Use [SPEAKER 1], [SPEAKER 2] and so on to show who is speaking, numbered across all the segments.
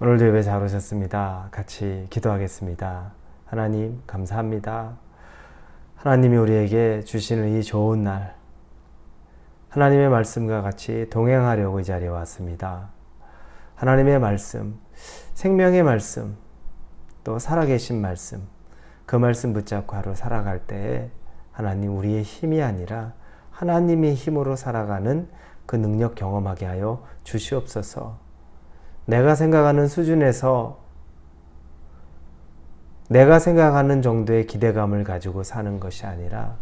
[SPEAKER 1] 오늘도 예배 잘 오셨습니다. 같이 기도하겠습니다. 하나님 감사합니다. 하나님이 우리에게 주시는 이 좋은 날, 하나님의 말씀과 같이 동행하려고 이 자리에 왔습니다. 하나님의 말씀, 생명의 말씀, 또 살아계신 말씀, 그 말씀 붙잡고 하루 살아갈 때에 하나님 우리의 힘이 아니라 하나님의 힘으로 살아가는 그 능력 경험하게 하여 주시옵소서. 내가 생각하는 수준에서 내가 생각하는 정도의 기대감을 가지고 사는 것이 아니라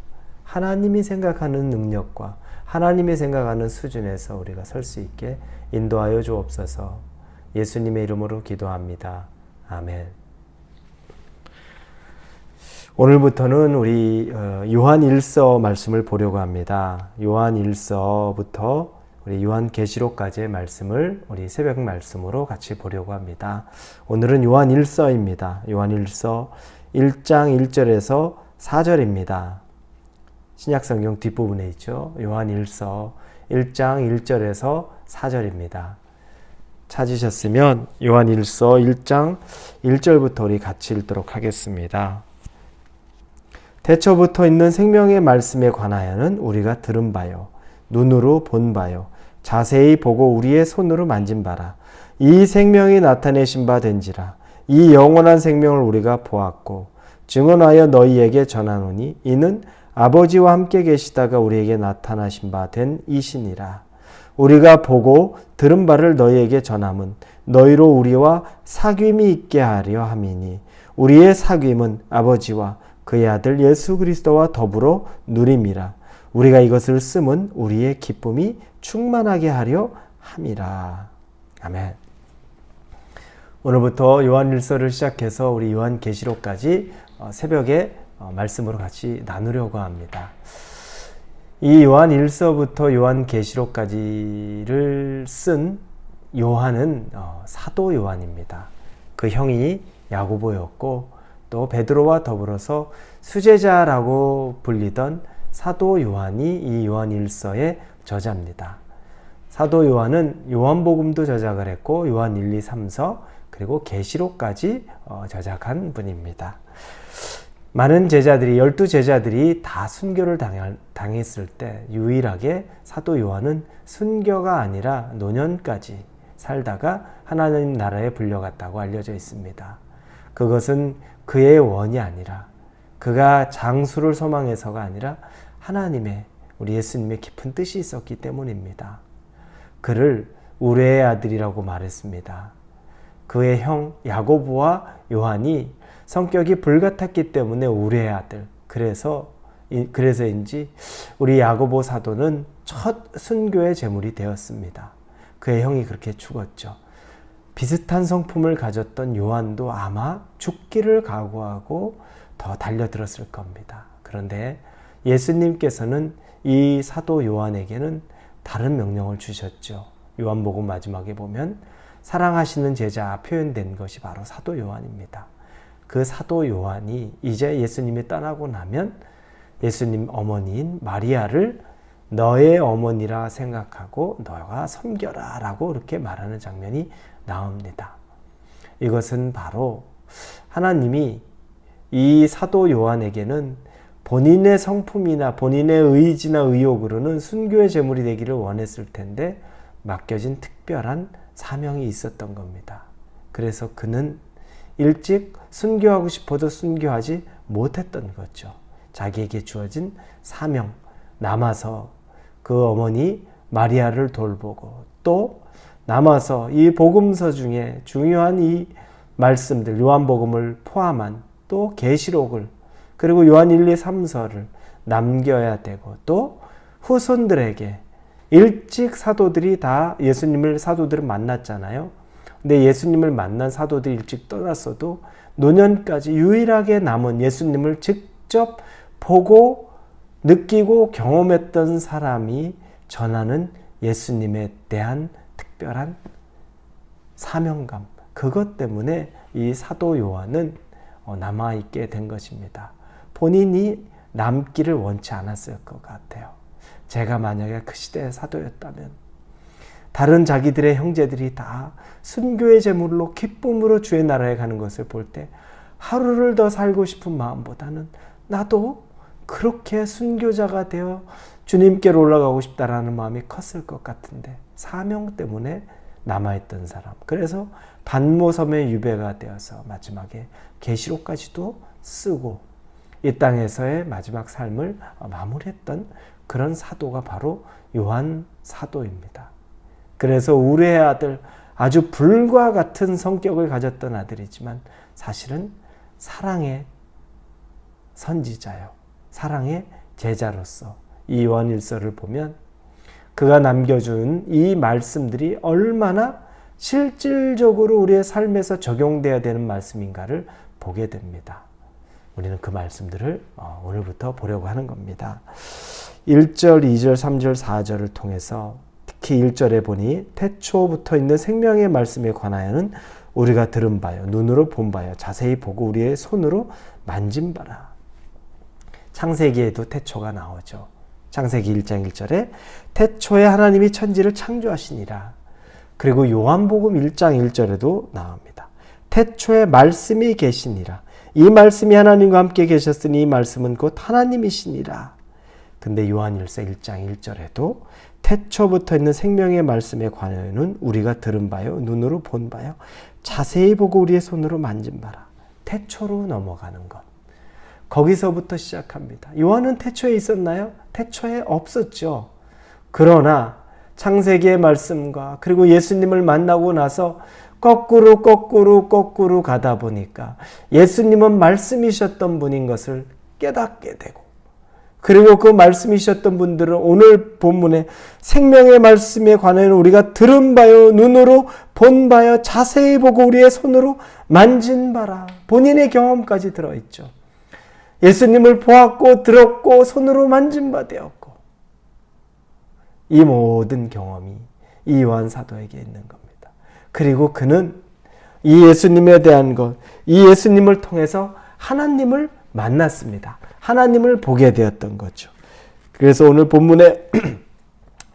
[SPEAKER 1] 하나님이 생각하는 능력과 하나님이 생각하는 수준에서 우리가 설 수 있게 인도하여 주옵소서. 예수님의 이름으로 기도합니다. 아멘. 오늘부터는 우리 요한 1서 말씀을 보려고 합니다. 요한 1서부터 우리 요한계시록까지의 말씀을 우리 새벽 말씀으로 같이 보려고 합니다. 오늘은 요한 1서입니다. 요한 1서 1장 1절에서 4절입니다. 신약성경 뒷부분에 있죠. 요한 1서 1장 1절에서 4절입니다. 찾으셨으면 요한 1서 1장 1절부터 우리 같이 읽도록 하겠습니다. 태초부터 있는 생명의 말씀에 관하여는 우리가 들은 바요, 눈으로 본 바요, 자세히 보고 우리의 손으로 만진 바라. 이 생명이 나타내신 바 된지라. 이 영원한 생명을 우리가 보았고 증언하여 너희에게 전하노니 이는 아버지와 함께 계시다가 우리에게 나타나신 바 된 이시니라. 우리가 보고 들은 바를 너희에게 전함은 너희로 우리와 사귐이 있게 하려 함이니 우리의 사귐은 아버지와 그의 아들 예수 그리스도와 더불어 누림이라. 우리가 이것을 쓰면 우리의 기쁨이 충만하게 하려 함이라. 아멘. 오늘부터 요한 1서를 시작해서 우리 요한계시록까지 새벽에 말씀으로 같이 나누려고 합니다. 이 요한 1서부터 요한계시록까지를 쓴 요한은 사도 요한입니다. 그 형이 야고보였고 또 베드로와 더불어서 수제자라고 불리던 사도 요한이 이 요한 1서의 저자입니다. 사도 요한은 요한복음도 저작을 했고 요한 1, 2, 3서 그리고 계시록까지 저작한 분입니다. 많은 제자들이 12제자들이 다 순교를 당했을 때 유일하게 사도 요한은 순교가 아니라 노년까지 살다가 하나님 나라에 불려갔다고 알려져 있습니다. 그것은 그의 원이 아니라 그가 장수를 소망해서가 아니라 하나님의 우리 예수님의 깊은 뜻이 있었기 때문입니다. 그를 우레의 아들이라고 말했습니다. 그의 형 야고보와 요한이 성격이 불같았기 때문에 우레의 아들. 그래서인지 우리 야고보 사도는 첫 순교의 제물이 되었습니다. 그의 형이 그렇게 죽었죠. 비슷한 성품을 가졌던 요한도 아마 죽기를 각오하고 더 달려들었을 겁니다. 그런데 예수님께서는 이 사도 요한에게는 다른 명령을 주셨죠. 요한복음 마지막에 보면 사랑하시는 제자 표현된 것이 바로 사도 요한입니다. 그 사도 요한이 이제 예수님이 떠나고 나면 예수님 어머니인 마리아를 너의 어머니라 생각하고 너가 섬겨라 라고 이렇게 말하는 장면이 나옵니다. 이것은 바로 하나님이 이 사도 요한에게는 본인의 성품이나 본인의 의지나 의욕으로는 순교의 제물이 되기를 원했을 텐데 맡겨진 특별한 사명이 있었던 겁니다. 그래서 그는 일찍 순교하고 싶어도 순교하지 못했던 거죠. 자기에게 주어진 사명, 남아서 그 어머니 마리아를 돌보고 또 남아서 이 복음서 중에 중요한 이 말씀들 요한복음을 포함한 또 계시록을 그리고 요한 1, 2, 3서를 남겨야 되고 또 후손들에게 일찍 사도들이 다 사도들을 만났잖아요. 근데 예수님을 만난 사도들이 일찍 떠났어도 노년까지 유일하게 남은 예수님을 직접 보고 느끼고 경험했던 사람이 전하는 예수님에 대한 특별한 사명감, 그것 때문에 이 사도 요한은 남아있게 된 것입니다. 본인이 남기를 원치 않았을 것 같아요. 제가 만약에 그 시대의 사도였다면 다른 자기들의 형제들이 다 순교의 제물로 기쁨으로 주의 나라에 가는 것을 볼 때 하루를 더 살고 싶은 마음보다는 나도 그렇게 순교자가 되어 주님께로 올라가고 싶다라는 마음이 컸을 것 같은데, 사명 때문에 남아있던 사람. 그래서 반모섬의 유배가 되어서 마지막에 계시록까지도 쓰고 이 땅에서의 마지막 삶을 마무리했던 그런 사도가 바로 요한 사도입니다. 그래서 우리의 아들, 아주 불과 같은 성격을 가졌던 아들이지만 사실은 사랑의 선지자요, 사랑의 제자로서 이 요한일서를 보면 그가 남겨준 이 말씀들이 얼마나 실질적으로 우리의 삶에서 적용되어야 되는 말씀인가를 보게 됩니다. 우리는 그 말씀들을 오늘부터 보려고 하는 겁니다. 1절, 2절, 3절, 4절을 통해서 특히 1절에 보니 태초부터 있는 생명의 말씀에 관하여는 우리가 들은 바요, 눈으로 본 바요, 자세히 보고 우리의 손으로 만진 바라. 창세기에도 태초가 나오죠. 창세기 1장 1절에 태초에 하나님이 천지를 창조하시니라. 그리고 요한복음 1장 1절에도 나옵니다. 태초에 말씀이 계시니라. 이 말씀이 하나님과 함께 계셨으니 이 말씀은 곧 하나님이시니라. 근데 요한일서 1장 1절에도 태초부터 있는 생명의 말씀에 관하여는 우리가 들은 바요, 눈으로 본 바요, 자세히 보고 우리의 손으로 만진 바라. 태초로 넘어가는 것. 거기서부터 시작합니다. 요한은 태초에 있었나요? 태초에 없었죠. 그러나 창세기의 말씀과 그리고 예수님을 만나고 나서 거꾸로 가다 보니까 예수님은 말씀이셨던 분인 것을 깨닫게 되고, 그리고 그 말씀이셨던 분들은 오늘 본문에 생명의 말씀에 관하여 우리가 들은 바요, 눈으로 본 바요, 자세히 보고 우리의 손으로 만진 바라. 본인의 경험까지 들어있죠. 예수님을 보았고 들었고 손으로 만진 바 되었고, 이 모든 경험이 이 요한 사도에게 있는 겁니다. 그리고 그는 이 예수님에 대한 것, 이 예수님을 통해서 하나님을 만났습니다. 하나님을 보게 되었던 거죠. 그래서 오늘 본문의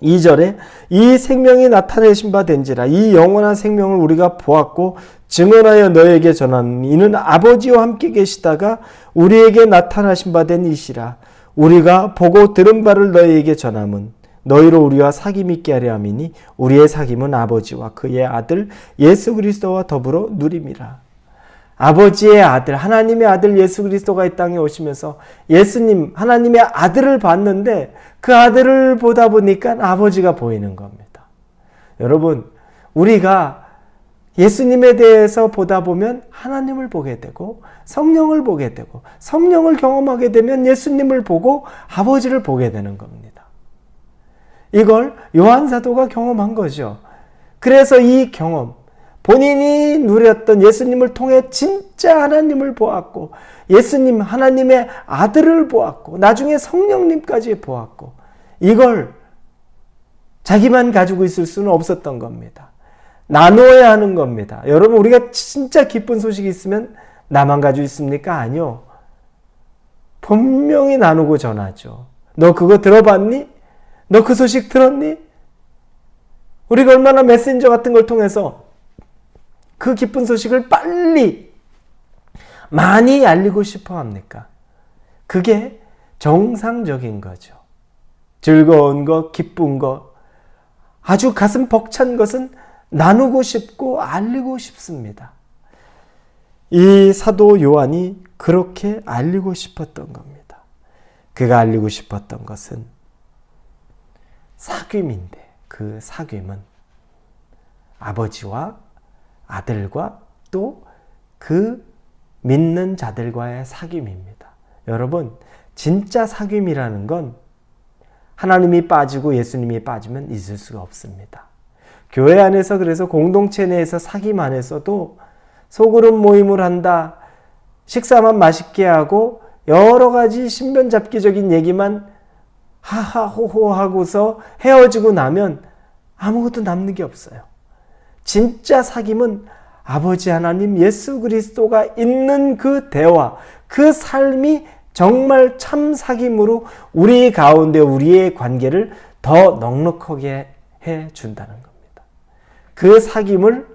[SPEAKER 1] 2절에 이 생명이 나타내신 바 된지라. 이 영원한 생명을 우리가 보았고 증언하여 너에게 전하노니 이는 아버지와 함께 계시다가 우리에게 나타나신 바 된 이시라. 우리가 보고 들은 바를 너희에게 전함은 너희로 우리와 사귐 있게 하려 함이니 우리의 사귐은 아버지와 그의 아들 예수 그리스도와 더불어 누림이라. 아버지의 아들, 하나님의 아들 예수 그리스도가 이 땅에 오시면서 예수님, 하나님의 아들을 봤는데 그 아들을 보다 보니까 아버지가 보이는 겁니다. 여러분, 우리가 예수님에 대해서 보다 보면 하나님을 보게 되고 성령을 보게 되고, 성령을 경험하게 되면 예수님을 보고 아버지를 보게 되는 겁니다. 이걸 요한 사도가 경험한 거죠. 그래서 이 경험, 본인이 누렸던 예수님을 통해 진짜 하나님을 보았고, 예수님, 하나님의 아들을 보았고, 나중에 성령님까지 보았고, 이걸 자기만 가지고 있을 수는 없었던 겁니다. 나누어야 하는 겁니다. 여러분, 우리가 진짜 기쁜 소식이 있으면 나만 가지고 있습니까? 아니요. 분명히 나누고 전하죠. 너 그거 들어봤니? 너 그 소식 들었니? 우리가 얼마나 메신저 같은 걸 통해서 그 기쁜 소식을 빨리 많이 알리고 싶어 합니까? 그게 정상적인 거죠. 즐거운 것, 기쁜 것, 아주 가슴 벅찬 것은 나누고 싶고 알리고 싶습니다. 이 사도 요한이 그렇게 알리고 싶었던 겁니다. 그가 알리고 싶었던 것은 사귐인데, 그 사귐은 아버지와 아들과 또 그 믿는 자들과의 사귐입니다. 여러분, 진짜 사귐이라는 건 하나님이 빠지고 예수님이 빠지면 있을 수가 없습니다. 교회 안에서, 그래서 공동체 내에서 사귐 안에서도 소그룹 모임을 한다, 식사만 맛있게 하고 여러 가지 신변잡기적인 얘기만 하하호호 하고서 헤어지고 나면 아무것도 남는 게 없어요. 진짜 사귐은 아버지 하나님 예수 그리스도가 있는 그 대화, 그 삶이 정말 참 사귐으로 우리 가운데 우리의 관계를 더 넉넉하게 해준다는 겁니다. 그 사귐을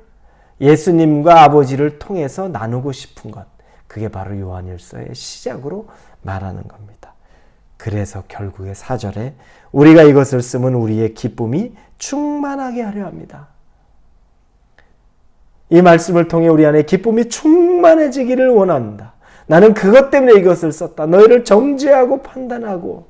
[SPEAKER 1] 예수님과 아버지를 통해서 나누고 싶은 것, 그게 바로 요한일서의 시작으로 말하는 겁니다. 그래서 결국에 4절에 우리가 이것을 쓰면 우리의 기쁨이 충만하게 하려 합니다. 이 말씀을 통해 우리 안에 기쁨이 충만해지기를 원합니다. 나는 그것 때문에 이것을 썼다. 너희를 정죄하고 판단하고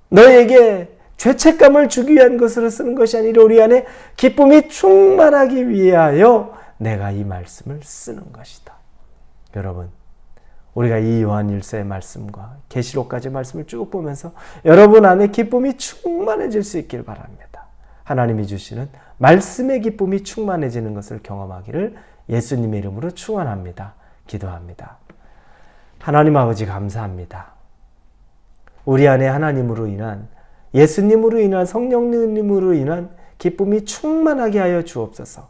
[SPEAKER 1] 너희에게 죄책감을 주기 위한 것으로 쓰는 것이 아니라 우리 안에 기쁨이 충만하기 위하여 내가 이 말씀을 쓰는 것이다. 여러분, 우리가 이 요한일서의 말씀과 계시록까지 말씀을 쭉 보면서 여러분 안에 기쁨이 충만해질 수 있길 바랍니다. 하나님이 주시는 말씀의 기쁨이 충만해지는 것을 경험하기를 예수님의 이름으로 축원합니다. 기도합니다. 하나님 아버지 감사합니다. 우리 안에 하나님으로 인한, 예수님으로 인한, 성령님으로 인한 기쁨이 충만하게 하여 주옵소서.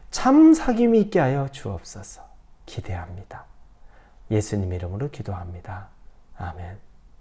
[SPEAKER 1] 참 사귐이 있게 하여 주옵소서. 기대합니다. 예수님의 이름으로 기도합니다. 아멘.